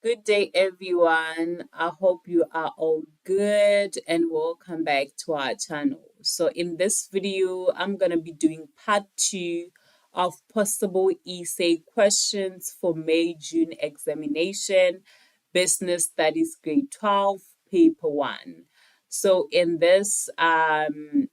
Good day, everyone. I hope you are all good and welcome back to our channel. So, in this video, I'm going to be doing part two of possible essay questions for May June examination, Business Studies Grade 12, Paper 1. So, in this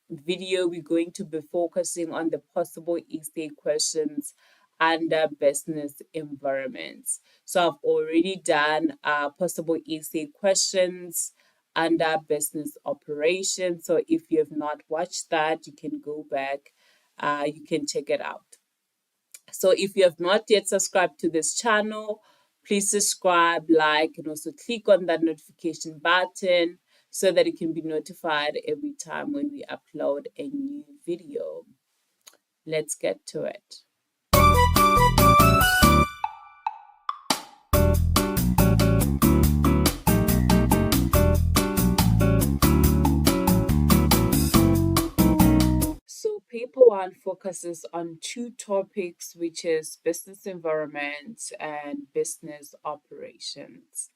video, we're going to be focusing on the possible essay questions under business environments. So I've already done possible essay questions under business operations. So if you have not watched that, you can go back, you can check it out. So if you have not yet subscribed to this channel, please subscribe, like, and also click on that notification button so that you can be notified every time when we upload a new video. Let's get to it. So, paper one focuses on two topics, which is business environment and business operations.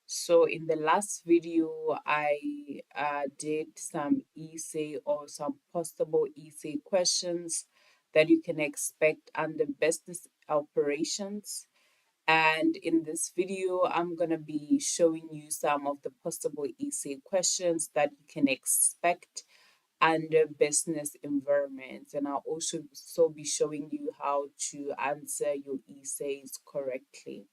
So, in the last video, I did some essay or some possible essay questions that you can expect under business operations. And in this video, I'm going to be showing you some of the possible essay questions that you can expect under business environments, and I'll also be showing you how to answer your essays correctly.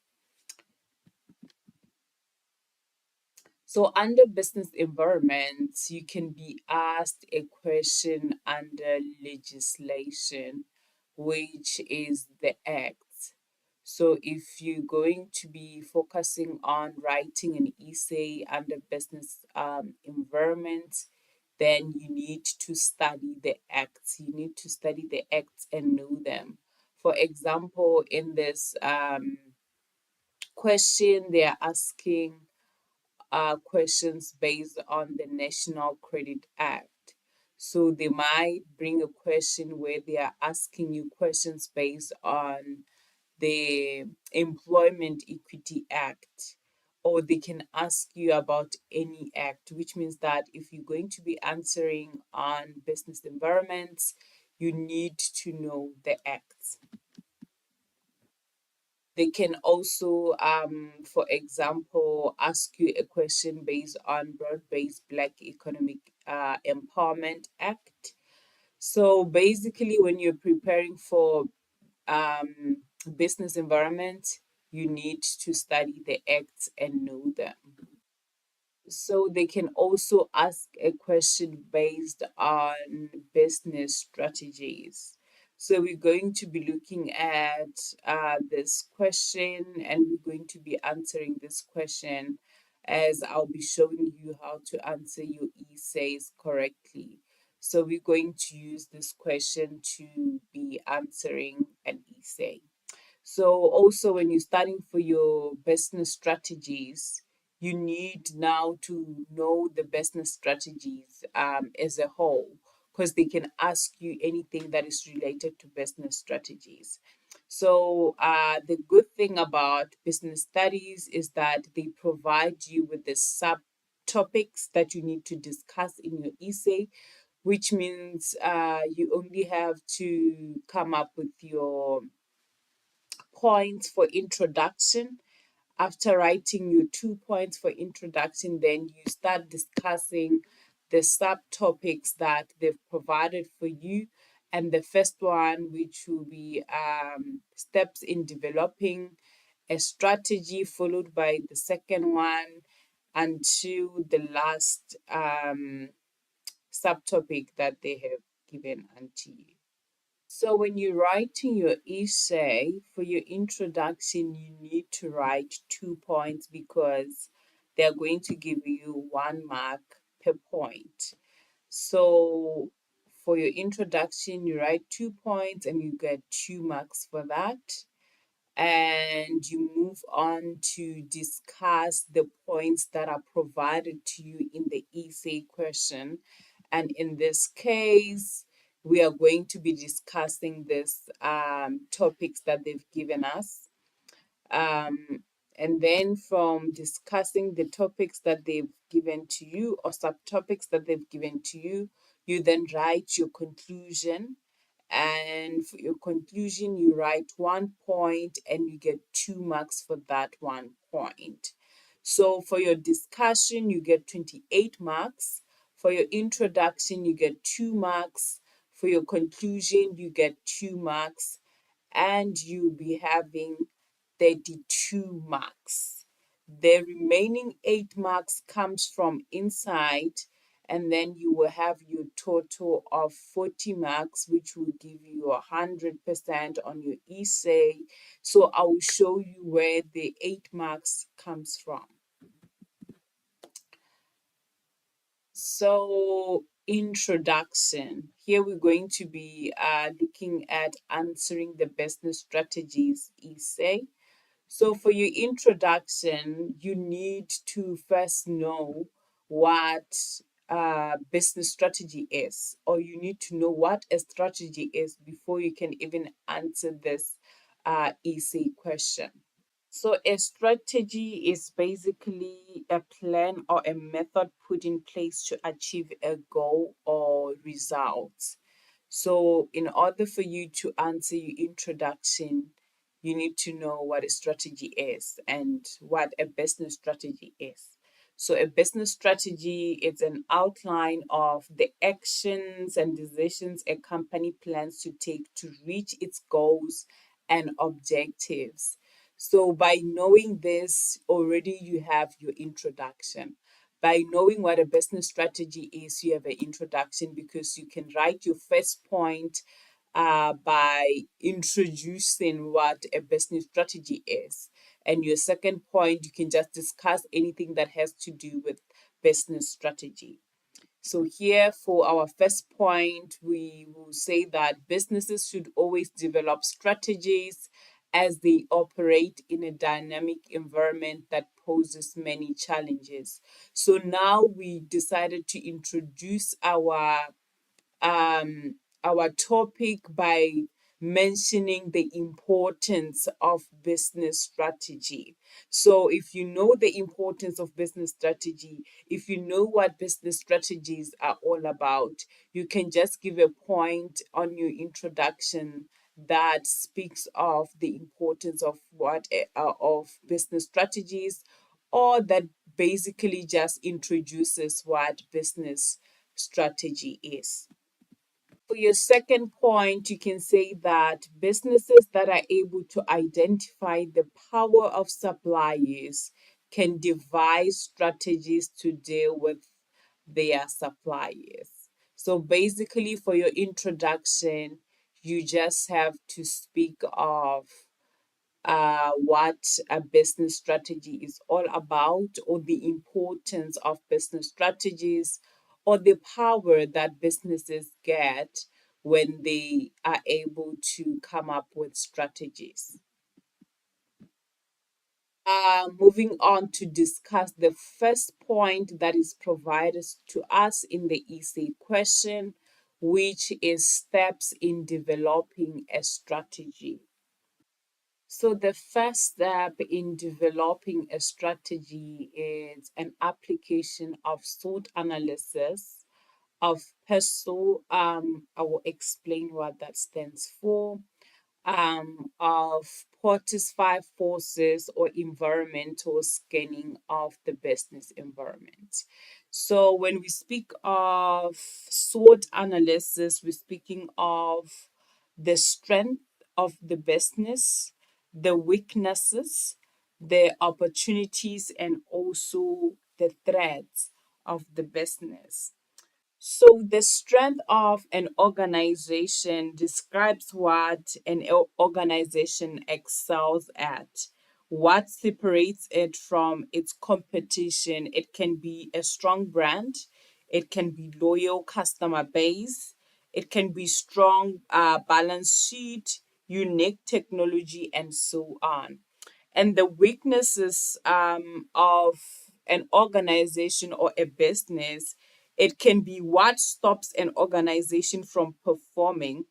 So under business environments, you can be asked a question under legislation, which is the act. So if you're going to be focusing on writing an essay under business environment, then you need to study the acts. You need to study the acts and know them. For example, in this question, they are asking questions based on the National Credit Act. So they might bring a question where they are asking you questions based on the Employment Equity Act, or they can ask you about any act, which means that if you're going to be answering on business environments, you need to know the acts. They can also, for example, ask you a question based on Broad-Based Black Economic Empowerment Act. So basically, when you're preparing for business environment, you need to study the acts and know them. So they can also ask a question based on business strategies. So we're going to be looking at this question, and we're going to be answering this question as I'll be showing you how to answer your essays correctly. So we're going to use this question to be answering an essay. So also when you're studying for your business strategies, you need now to know the business strategies as a whole, because they can ask you anything that is related to business strategies. So the good thing about business studies is that they provide you with the subtopics that you need to discuss in your essay, which means you only have to come up with your points for introduction. After writing your 2 points for introduction, then you start discussing the subtopics that they've provided for you. And the first one, which will be steps in developing a strategy, followed by the second one, until the last subtopic that they have given unto you. So when you're writing your essay for your introduction, you need to write 2 points because they're going to give you 1 mark per point. So for your introduction, you write 2 points and you get 2 marks for that. And you move on to discuss the points that are provided to you in the essay question. And in this case, we are going to be discussing this topics that they've given us. And then from discussing the topics that they've given to you or subtopics that they've given to you then write your conclusion. And for your conclusion, you write 1 point and you get 2 marks for that 1 point. So for your discussion, you get 28 marks. For your introduction, you get 2 marks. For your conclusion, you get 2 marks, and you'll be having 32 marks. The remaining 8 marks comes from inside, and then you will have your total of 40 marks, which will give you 100% on your essay. So I will show you where the 8 marks comes from. So, introduction. Here we're going to be looking at answering the business strategies essay. So, for your introduction, you need to first know what business strategy is, or you need to know what a strategy is before you can even answer this essay question. So, a strategy is basically a plan or a method put in place to achieve a goal or results. So, in order for you to answer your introduction, you need to know what a strategy is and what a business strategy is. So, a business strategy is an outline of the actions and decisions a company plans to take to reach its goals and objectives. So, by knowing this, already you have your introduction. By knowing what a business strategy is, you have an introduction because you can write your first point by introducing what a business strategy is. And your second point, you can just discuss anything that has to do with business strategy. So, here for our first point, we will say that businesses should always develop strategies as they operate in a dynamic environment that poses many challenges. So, now we decided to introduce um, our topic by mentioning the importance of business strategy. So, if you know the importance of business strategy, if you know what business strategies are all about, you can just give a point on your introduction that speaks of the importance of of business strategies, or that basically just introduces what business strategy is. For your second point, you can say that businesses that are able to identify the power of suppliers can devise strategies to deal with their suppliers. So basically, for your introduction, you just have to speak of what a business strategy is all about, or the importance of business strategies, or the power that businesses get when they are able to come up with strategies. Moving on to discuss the first point that is provided to us in the essay question, which is steps in developing a strategy. So, the first step in developing a strategy is an application of SWOT analysis of PESO. I will explain what that stands for. Of Porter's five forces or environmental scanning of the business environment. So, when we speak of SWOT analysis, we're speaking of the strength of the business, the weaknesses, the opportunities, and also the threats of the business. So, the strength of an organization describes what an organization excels at, what separates it from its competition. It can be a strong brand, it can be loyal customer base, it can be strong balance sheet, unique technology, and so on. And the weaknesses of an organization or a business, it can be what stops an organization from performing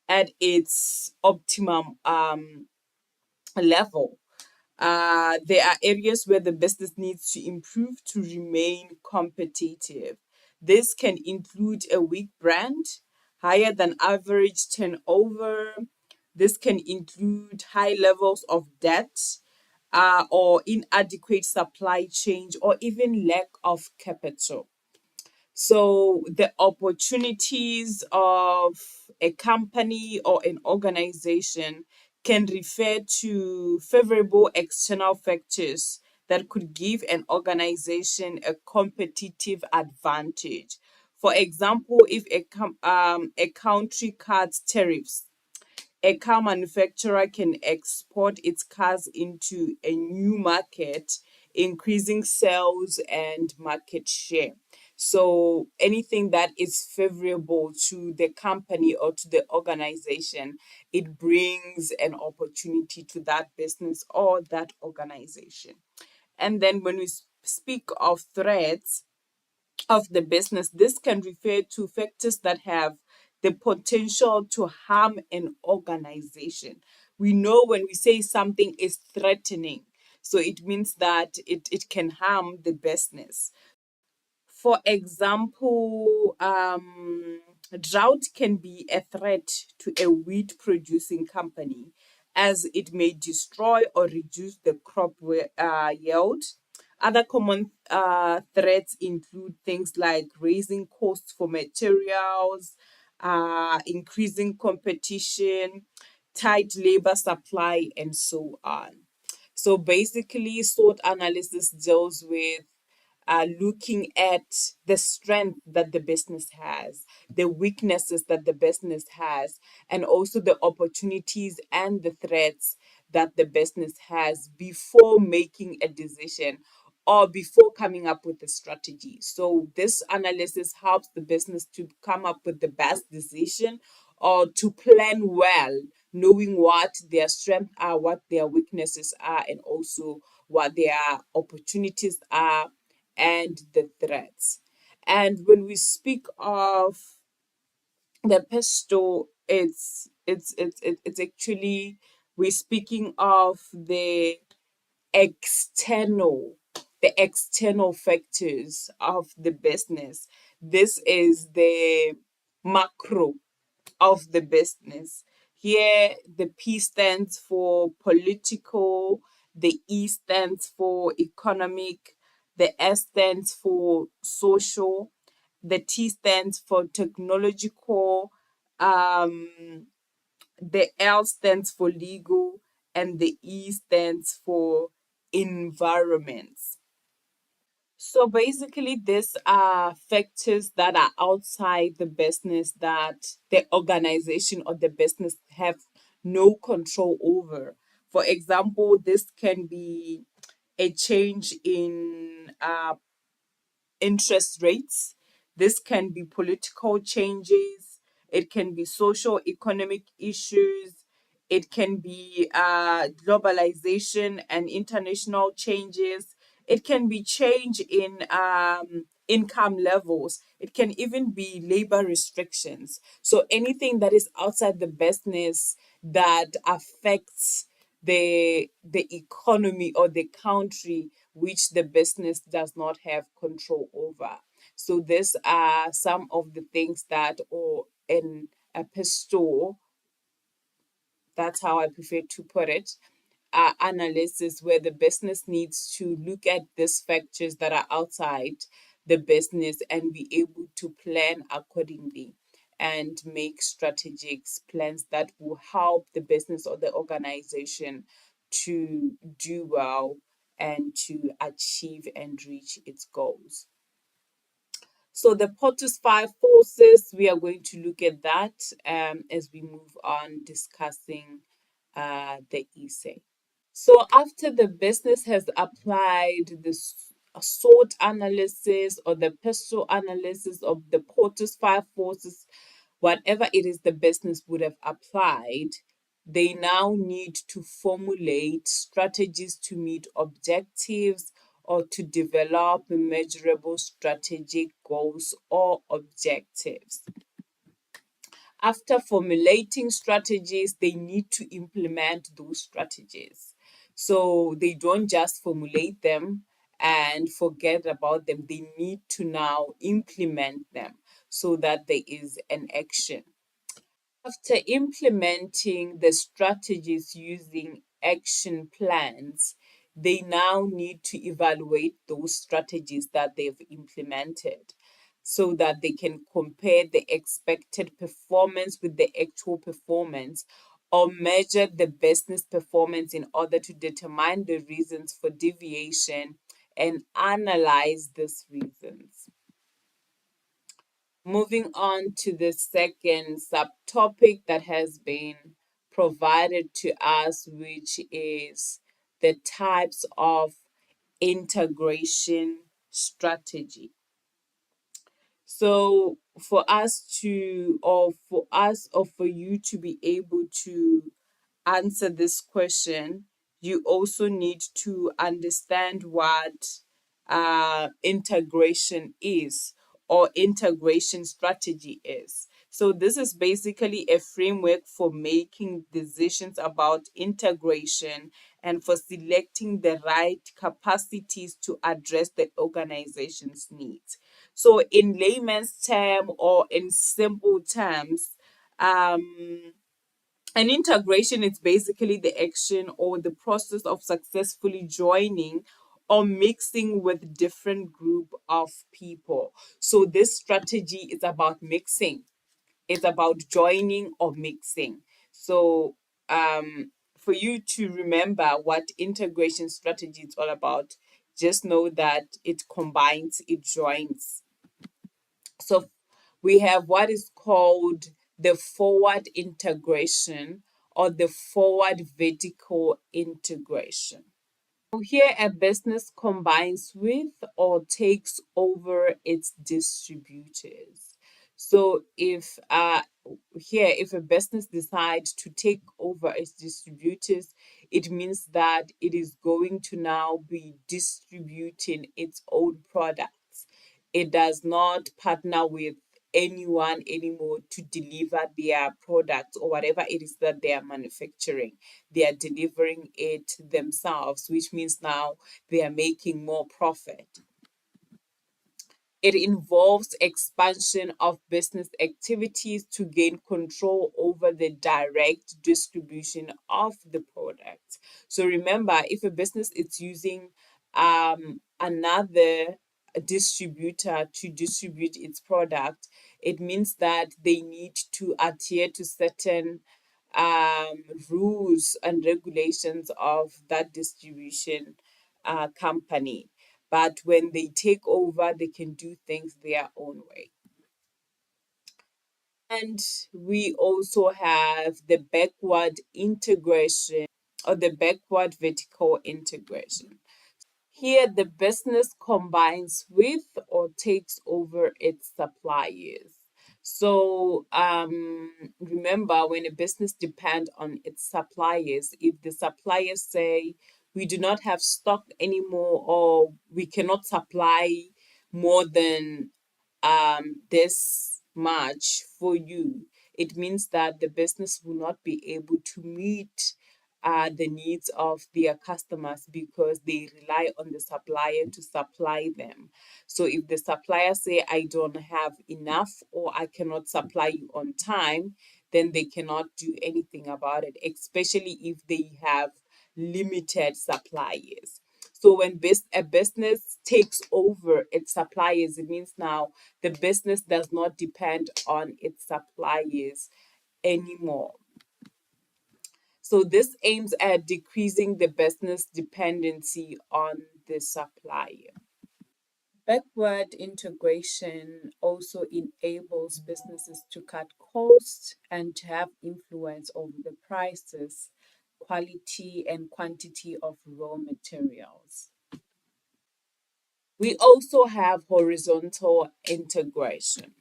at its optimum level. There are areas where the business needs to improve to remain competitive. This can include a weak brand, higher than average turnover. This can include high levels of debt, or inadequate supply chain, or even lack of capital. So the opportunities of a company or an organization can refer to favorable external factors that could give an organization a competitive advantage. For example, if a country cuts tariffs, a car manufacturer can export its cars into a new market, increasing sales and market share. So anything that is favorable to the company or to the organization, it brings an opportunity to that business or that organization. And then when we speak of threats of the business, this can refer to factors that have the potential to harm an organization. We know when we say something is threatening, so it means that it can harm the business. For example, drought can be a threat to a wheat producing company as it may destroy or reduce the crop yield. Other common threats include things like raising costs for materials, increasing competition, tight labor supply, and so on. So basically, SWOT analysis deals with looking at the strength that the business has, the weaknesses that the business has, and also the opportunities and the threats that the business has before making a decision or before coming up with a strategy. So, this analysis helps the business to come up with the best decision or to plan well, knowing what their strengths are, what their weaknesses are, and also what their opportunities are and the threats. And when we speak of the pesto, it's actually we're speaking of external the external factors of the business. This is the macro of the business. Here, the P stands for political, the E stands for economic, the S stands for social, the T stands for technological, um, the L stands for legal, and the E stands for environments. So basically, these are factors that are outside the business that the organization or the business have no control over. For example, this can be a change in interest rates. This can be political changes. It can be social economic issues. It can be globalization and international changes. It can be change in income levels. It can even be labor restrictions. So anything that is outside the business that affects the economy or the country which the business does not have control over. So these are some of the things that, or in a store, that's how I prefer to put it, analysis where the business needs to look at these factors that are outside the business and be able to plan accordingly and make strategic plans that will help the business or the organization to do well and to achieve and reach its goals. So the Potus five forces, we are going to look at that as we move on discussing the essay. So after the business has applied this SWOT analysis or the PESTO analysis of the Porter's five forces, whatever it is the business would have applied, they now need to formulate strategies to meet objectives or to develop measurable strategic goals or objectives. After formulating strategies, they need to implement those strategies. So they don't just formulate them and forget about them. They need to now implement them so that there is an action. After implementing the strategies using action plans, they now need to evaluate those strategies that they've implemented so that they can compare the expected performance with the actual performance or measure the business performance in order to determine the reasons for deviation and analyze these reasons. Moving on to the second subtopic that has been provided to us, which is the types of integration strategy. So, for us, or for you to be able to answer this question, you also need to understand what integration is or integration strategy is. So, this is basically a framework for making decisions about integration and for selecting the right capacities to address the organization's needs. So, in layman's term or in simple terms, um, an integration is basically the action or the process of successfully joining or mixing with different group of people. So this strategy is about mixing. It's about joining or mixing. So for you to remember what integration strategy is all about, just know that it combines, it joins. So we have what is called the forward integration or the forward vertical integration. So here, a business combines with or takes over its distributors. So if a business decides to take over its distributors, it means that it is going to now be distributing its own products. It does not partner with anyone anymore to deliver their products or whatever it is that they are manufacturing. They are delivering it themselves, which means now they are making more profit. It involves expansion of business activities to gain control over the direct distribution of the product. So remember, if a business is using another distributor to distribute its product, it means that they need to adhere to certain rules and regulations of that distribution company. But when they take over, they can do things their own way. And we also have the backward integration or the backward vertical integration. Here, the business combines with or takes over its suppliers. So, remember, when a business depends on its suppliers, if the suppliers say we do not have stock anymore or we cannot supply more than this much for you, it means that the business will not be able to meet the needs of their customers because they rely on the supplier to supply them. So if the supplier say I don't have enough or I cannot supply you on time, then they cannot do anything about it, especially if they have limited suppliers. So when a business takes over its suppliers, it means now the business does not depend on its suppliers anymore. So this aims at decreasing the business dependency on the supplier. Backward integration also enables businesses to cut costs and to have influence over the prices, quality, and quantity of raw materials. We also have horizontal integration.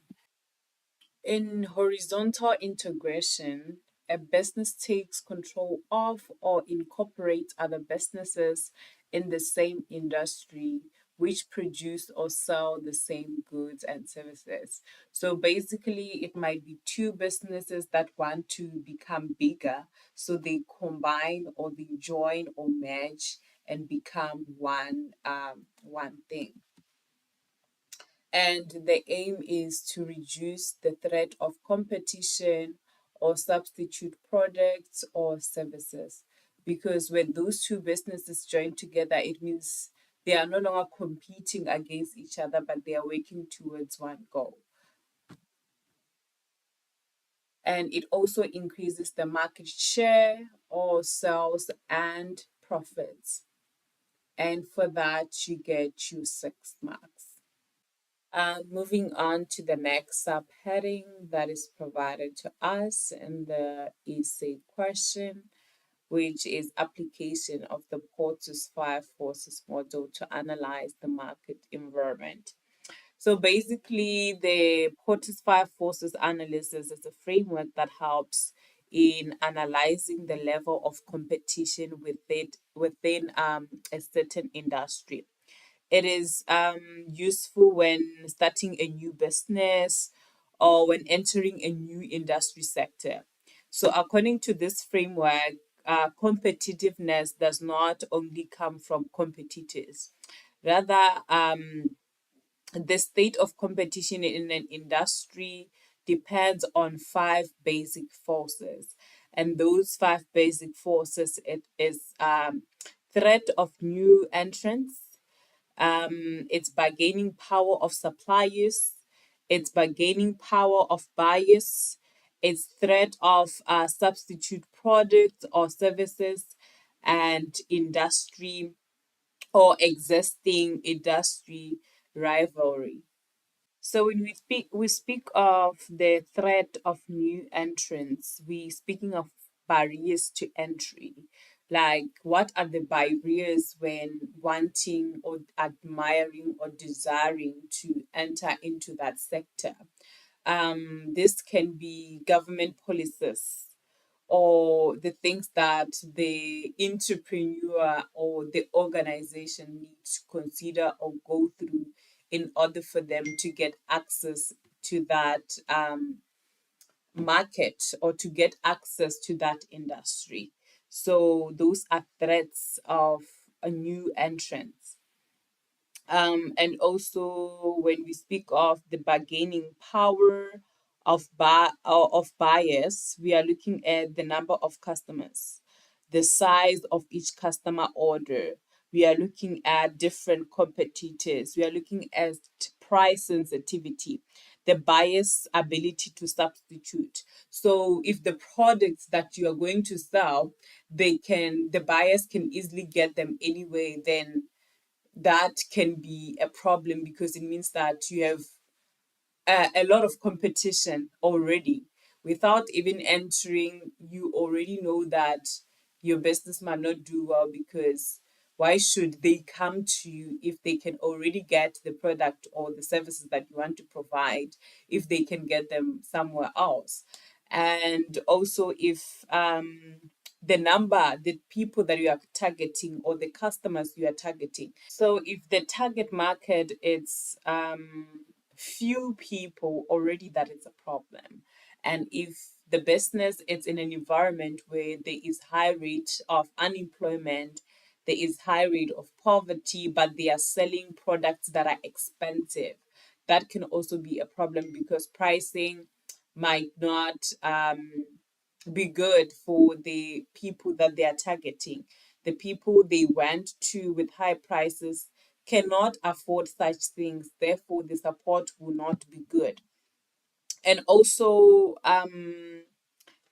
In horizontal integration, a business takes control of or incorporates other businesses in the same industry which produce or sell the same goods and services. So basically, it might be two businesses that want to become bigger, so they combine or they join or merge and become one thing. And the aim is to reduce the threat of competition or substitute products or services. Because when those two businesses join together, it means they are no longer competing against each other, but they are working towards one goal. And it also increases the market share or sales and profits. And for that, you get your 6 marks. Moving on to the next subheading that is provided to us in the essay question, which is application of the Porter's five forces model to analyze the market environment. So basically, the Porter's five forces analysis is a framework that helps in analyzing the level of competition within a certain industry. It is useful when starting a new business or when entering a new industry sector. So, according to this framework, competitiveness does not only come from competitors. Rather, the state of competition in an industry depends on five basic forces. And those five basic forces it is threat of new entrants, it's bargaining power of suppliers, it's bargaining power of buyers, it's threat of substitute products or services, and industry or existing industry rivalry. So when we speak of the threat of new entrants, we speaking of barriers to entry. Like what are the barriers when wanting or admiring or desiring to enter into that sector? This can be government policies or the things that the entrepreneur or the organization needs to consider or go through in order for them to get access to that market or to get access to that industry. So those are threats of a new entrant. And also, when we speak of the bargaining power of buyers, we are looking at the number of customers, the size of each customer order. We are looking at different competitors. We are looking at price sensitivity, the buyer's ability to substitute. So, if the products that you are going to sell, the buyers can easily get them anyway, then that can be a problem because it means that you have a lot of competition already. Without even entering, you already know that your business might not do well because why should they come to you if they can already get the product or the services that you want to provide if they can get them somewhere else? And also, if the people that you are targeting or the customers you are targeting. So if the target market is few people already, that is a problem. And if the business is in an environment where there is high rate of unemployment, there is high rate of poverty, but they are selling products that are expensive, that can also be a problem because pricing might not be good for the people that they are targeting. The people they went to with high prices cannot afford such things, therefore, the support will not be good. And also,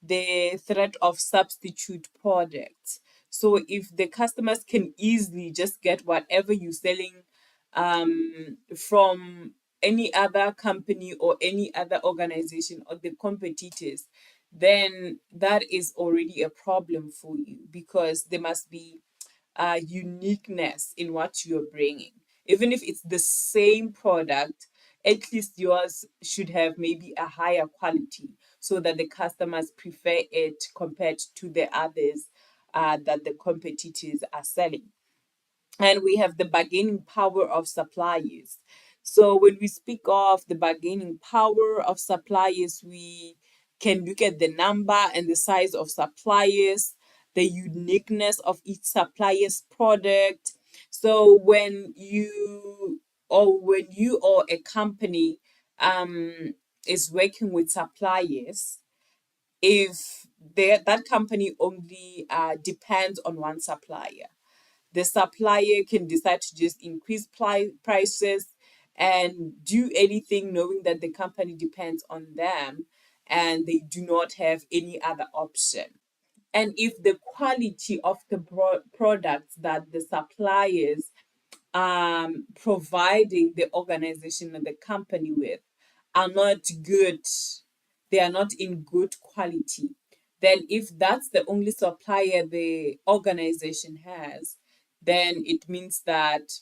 the threat of substitute products. So if the customers can easily just get whatever you're selling from any other company or any other organization or the competitors, then that is already a problem for you because there must be uniqueness in what you're bringing. Even if it's the same product, at least yours should have maybe a higher quality so that the customers prefer it compared to the others that the competitors are selling. And we have the bargaining power of suppliers. So when we speak of the bargaining power of suppliers, we can look at the number and the size of suppliers, the uniqueness of each supplier's product. So when you or a company is working with suppliers, if that company only depends on one supplier, the supplier can decide to just increase prices and do anything knowing that the company depends on them and they do not have any other option. And if the quality of the products that the suppliers providing the organization and the company with are not good, they are not in good quality, then if that's the only supplier the organization has, then it means that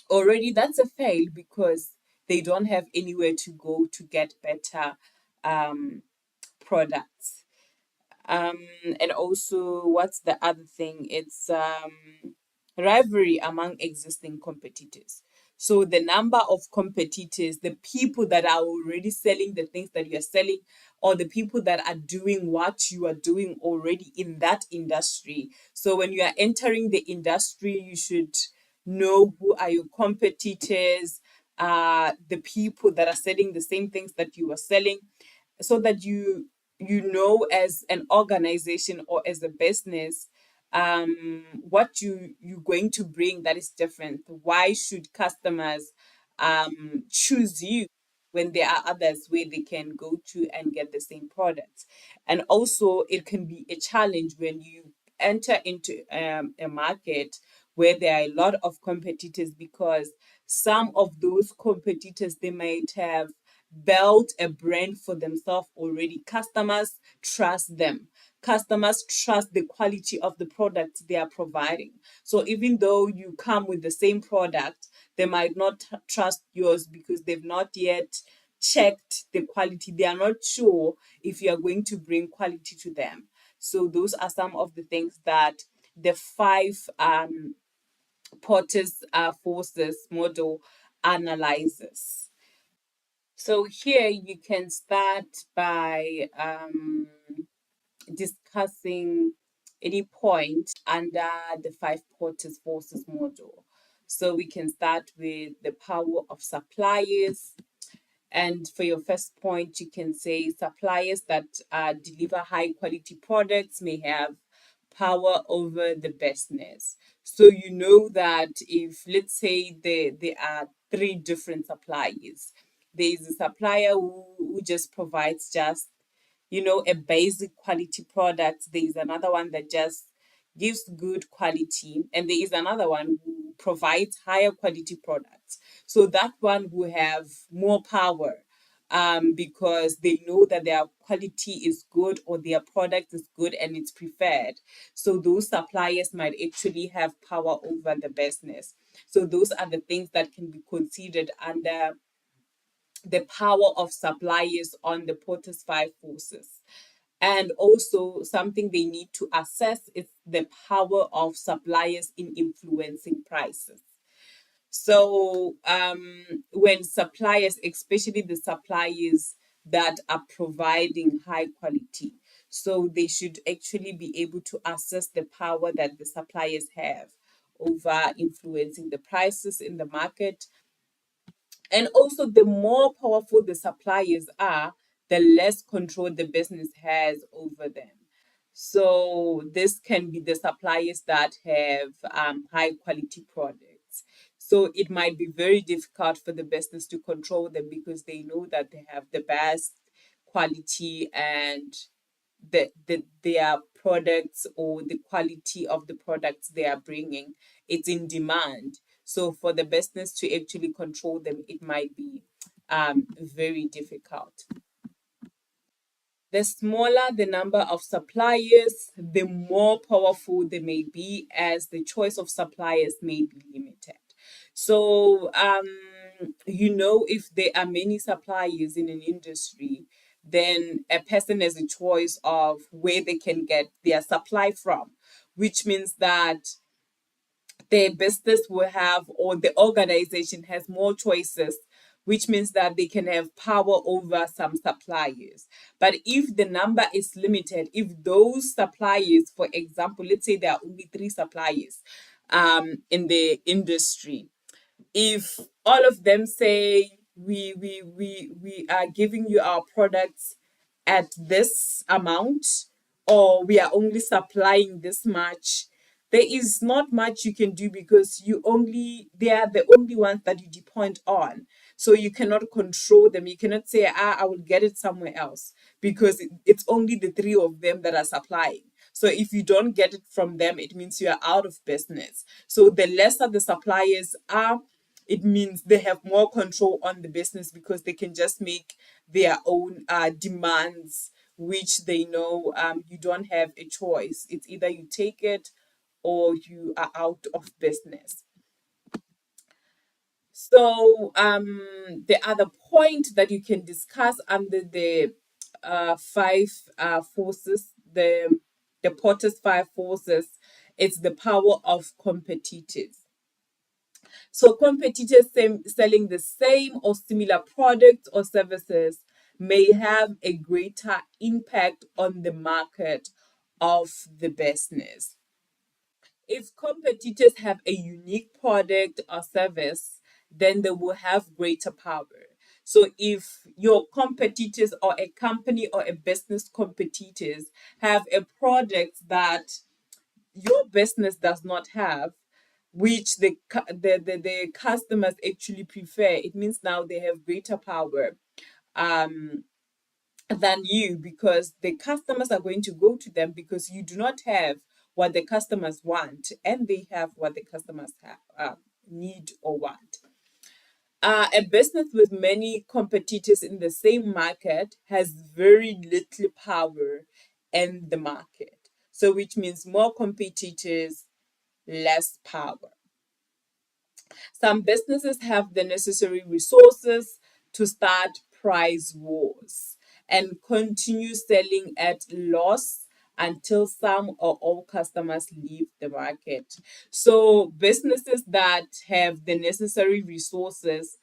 already that's a fail because they don't have anywhere to go to get better um, products. Um, and also, what's the other thing? It's rivalry among existing competitors. So the number of competitors, the people that are already selling the things that you're selling, or the people that are doing what you are doing already in that industry. So when you are entering the industry, you should know who are your competitors, the people that are selling the same things that you are selling, so that you know as an organization or as a business what you're going to bring that is different. Why should customers choose you when there are others where they can go to and get the same products? And also it can be a challenge when you enter into a market where there are a lot of competitors, because some of those competitors, they might have built a brand for themselves already. Customers trust them. Customers trust the quality of the product they are providing. So even though you come with the same product, they might not trust yours because they've not yet checked the quality. They are not sure if you are going to bring quality to them. So those are some of the things that the five Porter's forces model analyzes. So here you can start by discussing any point under the five Porter's forces model. So we can start with the power of suppliers. And for your first point, you can say suppliers that deliver high quality products may have power over the business. So you know that if, let's say, there are three different suppliers, there is a supplier who just provides just, a basic quality product. There is another one that just gives good quality, and there is another one who provides higher quality products. So that one will have more power because they know that their quality is good or their product is good and it's preferred. So those suppliers might actually have power over the business. So those are the things that can be considered under the power of suppliers on the Porter's five forces. And also, something they need to assess is the power of suppliers in influencing prices. So, when suppliers, especially the suppliers that are providing high quality, so they should actually be able to assess the power that the suppliers have over influencing the prices in the market. And also, the more powerful the suppliers are, the less control the business has over them. So, this can be the suppliers that have high quality products. So, it might be very difficult for the business to control them because they know that they have the best quality, and their products or the quality of the products they are bringing, it's in demand. So for the business to actually control them, it might be very difficult. The smaller the number of suppliers, the more powerful they may be, as the choice of suppliers may be limited. So, if there are many suppliers in an industry, then a person has a choice of where they can get their supply from, which means that the business will have, or the organization has more choices, which means that they can have power over some suppliers. But if the number is limited, if those suppliers, for example, let's say there are only three suppliers in the industry, if all of them say we are giving you our products at this amount, or we are only supplying this much, there is not much you can do, because they are the only ones that you depend on. So you cannot control them. You cannot say, I will get it somewhere else, because it's only the three of them that are supplying. So if you don't get it from them, it means you are out of business. So the lesser the suppliers are, it means they have more control on the business, because they can just make their own demands, which they know you don't have a choice. It's either you take it or you are out of business. So the other point that you can discuss under the five forces, the Potter's five forces, it's the power of competitors. So competitors selling the same or similar products or services may have a greater impact on the market of the business. If competitors have a unique product or service, then they will have greater power. So if your competitors, or a company or a business competitors, have a product that your business does not have, which the customers actually prefer, it means now they have greater power um, than you, because the customers are going to go to them, because you do not have what the customers want, and they have what the customers have, need or want. A business with many competitors in the same market has very little power in the market. So, which means more competitors, less power. Some businesses have the necessary resources to start price wars and continue selling at loss until some or all customers leave the market. So, businesses that have the necessary resources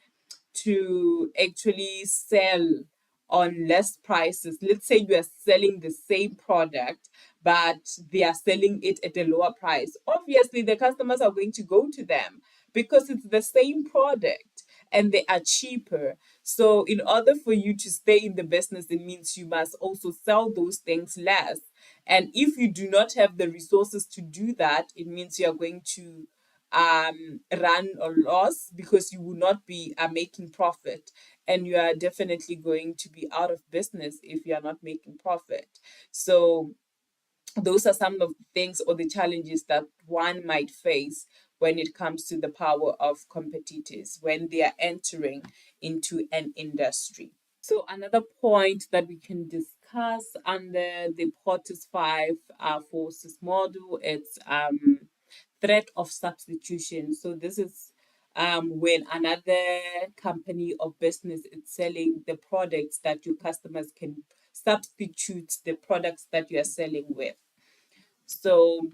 to actually sell on less prices. Let's say you are selling the same product, but they are selling it at a lower price. Obviously, the customers are going to go to them, because it's the same product and they are cheaper. So, in order for you to stay in the business, it means you must also sell those things less. And if you do not have the resources to do that, it means you are going to run a loss, because you will not be making profit, and you are definitely going to be out of business if you are not making profit. So those are some of the things or the challenges that one might face when it comes to the power of competitors when they are entering into an industry. So another point that we can discuss under the Porter's five forces model, it's threat of substitution. So this is when another company or business is selling the products that your customers can substitute the products that you are selling with. So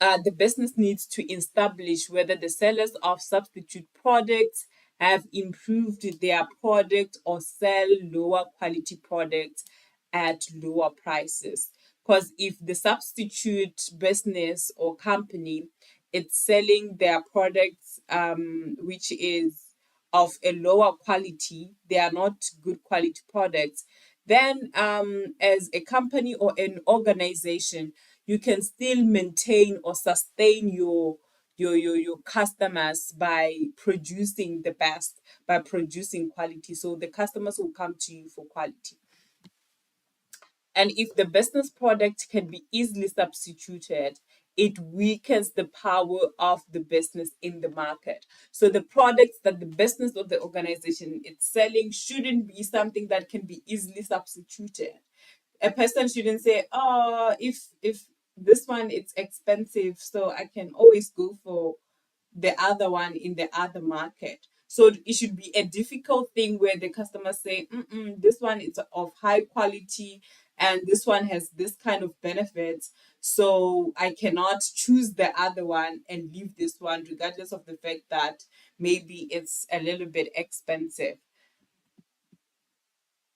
the business needs to establish whether the sellers of substitute products have improved their product or sell lower quality products at lower prices. Because if the substitute business or company it's selling their products which is of a lower quality, they are not good quality products, then as a company or an organization, you can still maintain or sustain your customers by producing the best, by producing quality. So the customers will come to you for quality. And if the business product can be easily substituted, it weakens the power of the business in the market. So the products that the business or the organization is selling shouldn't be something that can be easily substituted. A person shouldn't say, "Oh, if this one it's expensive, so I can always go for the other one in the other market." So it should be a difficult thing where the customers say, "Mm-mm, this one is of high quality and this one has this kind of benefits. So I cannot choose the other one and leave this one, regardless of the fact that maybe it's a little bit expensive.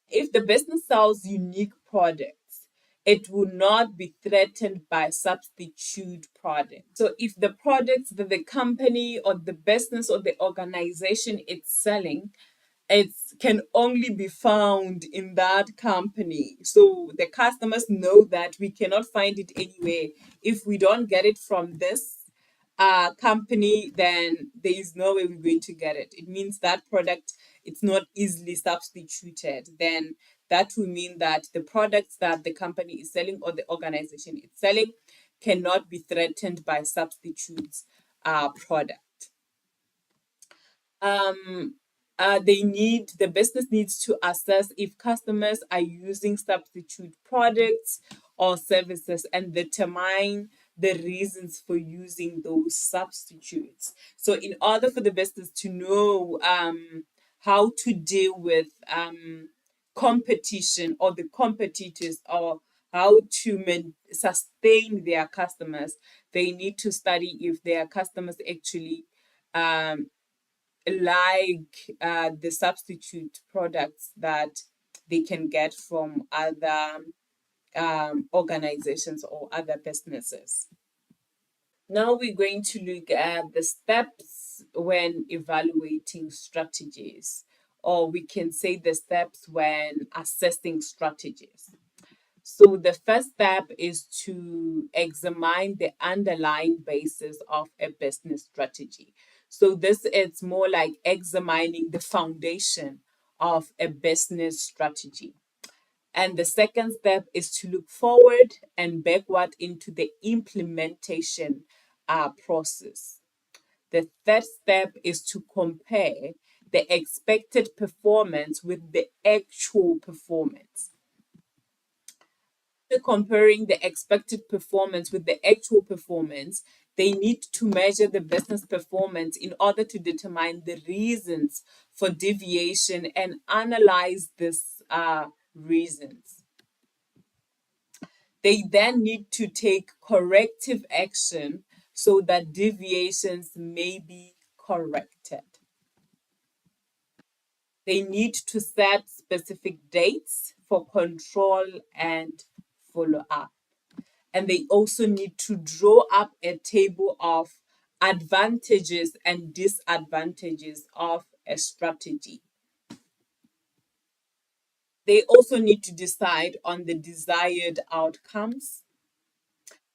If the business sells unique products, it will not be threatened by substitute products. So if the products that the company or the business or the organization is selling, it can only be found in that company. So the customers know that we cannot find it anywhere. If we don't get it from this company, then there is no way we're going to get it. It means that product, it's not easily substituted. Then that will mean that the products that the company is selling or the organization is selling cannot be threatened by substitutes product. um the business needs to assess if customers are using substitute products or services and determine the reasons for using those substitutes. So in order for the business to know how to deal with competition or the competitors, or how to sustain their customers, they need to study if their customers actually um, the substitute products that they can get from other organizations or other businesses. Now we're going to look at the steps when evaluating strategies, or we can say the steps when assessing strategies. So the first step is to examine the underlying basis of a business strategy. So this is more like examining the foundation of a business strategy. And the second step is to look forward and backward into the implementation process. The third step is to compare the expected performance with the actual performance. Comparing the expected performance with the actual performance, they need to measure the business performance in order to determine the reasons for deviation and analyze these reasons. They then need to take corrective action so that deviations may be corrected. They need to set specific dates for control and follow up. And they also need to draw up a table of advantages and disadvantages of a strategy. They also need to decide on the desired outcomes,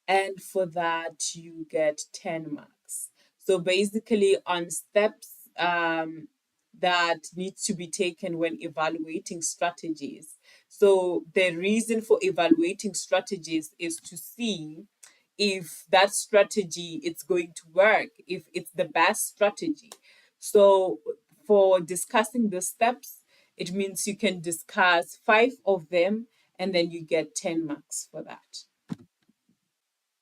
and for that you get 10 marks. So basically on steps that needs to be taken when evaluating strategies. So the reason for evaluating strategies is to see if that strategy it's going to work, if it's the best strategy. So for discussing the steps, it means you can discuss 5 of them and then you get 10 marks for that.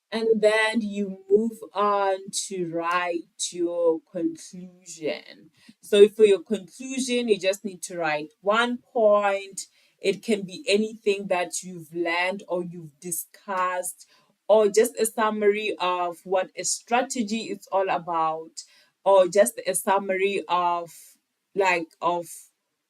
And then you move on to write your conclusion. So for your conclusion, you just need to write 1 point. It can be anything that you've learned or you've discussed, or just a summary of what a strategy is all about, or just a summary of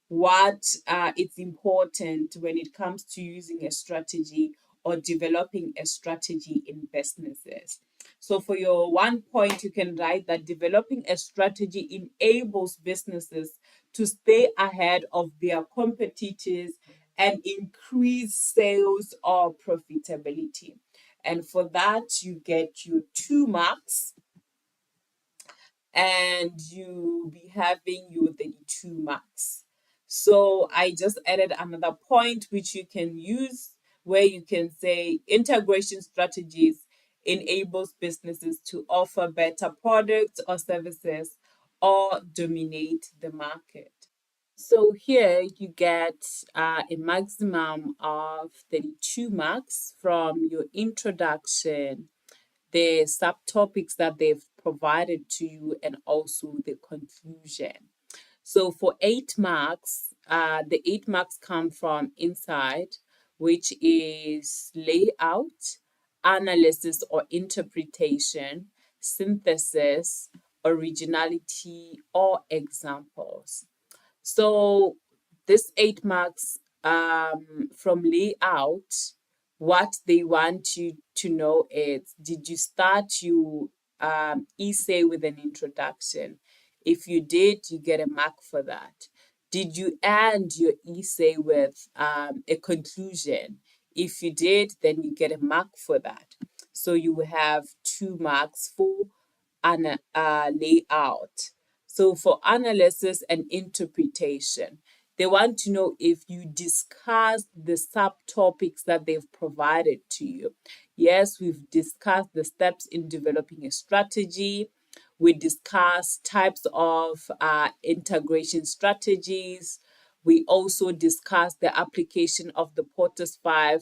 what it's important when it comes to using a strategy or developing a strategy in businesses. So for your 1 point, you can write that developing a strategy enables businesses to stay ahead of their competitors and increase sales or profitability. And for that, you get your 2 marks, and you be having your 32 marks. So I just added another point which you can use, where you can say integration strategies enables businesses to offer better products or services or dominate the market. So here you get a maximum of 32 marks from your introduction, the subtopics that they've provided to you, and also the conclusion. So for 8 marks, the 8 marks come from inside, which is layout, analysis or interpretation, synthesis, originality, or examples. So this 8 marks from layout, what they want you to know is, did you start your essay with an introduction? If you did, you get a mark for that. Did you end your essay with a conclusion? If you did, then you get a mark for that. So you will have 2 marks for an layout. So for analysis and interpretation, they want to know if you discussed the subtopics that they've provided to you. Yes, we've discussed the steps in developing a strategy. We discussed types of integration strategies. We also discussed the application of the Porter's 5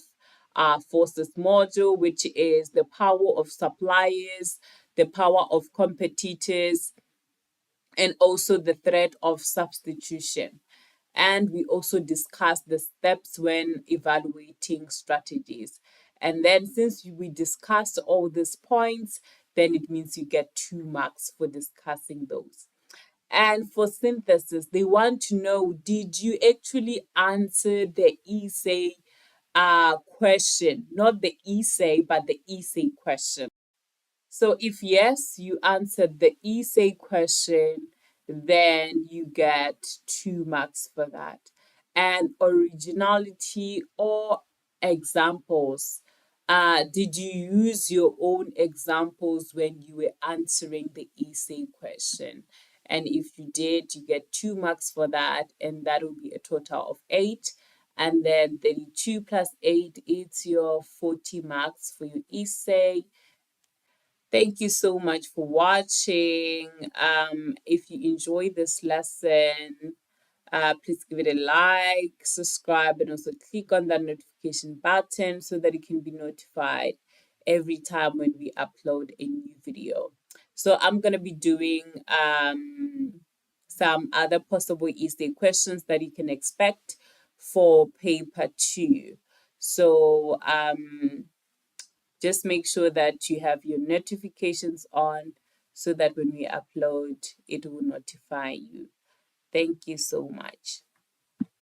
forces module, which is the power of suppliers, the power of competitors, and also the threat of substitution. And we also discussed the steps when evaluating strategies. And then, since we discussed all these points, then it means you get 2 marks for discussing those. And for synthesis, they want to know, did you actually answer the essay question? Not the essay, but the essay question. So if yes, you answered the essay question, then you get 2 marks for that. And originality or examples. Did you use your own examples when you were answering the essay question? And if you did, you get 2 marks for that, and that will be a total of 8. And then 32 plus 8 is your 40 marks for your essay. Thank you so much for watching. If you enjoyed this lesson, please give it a like, subscribe, and also click on that notification button so that you can be notified every time when we upload a new video. So I'm going to be doing some other possible essay questions that you can expect for paper 2. So just make sure that you have your notifications on so that when we upload, it will notify you. Thank you so much.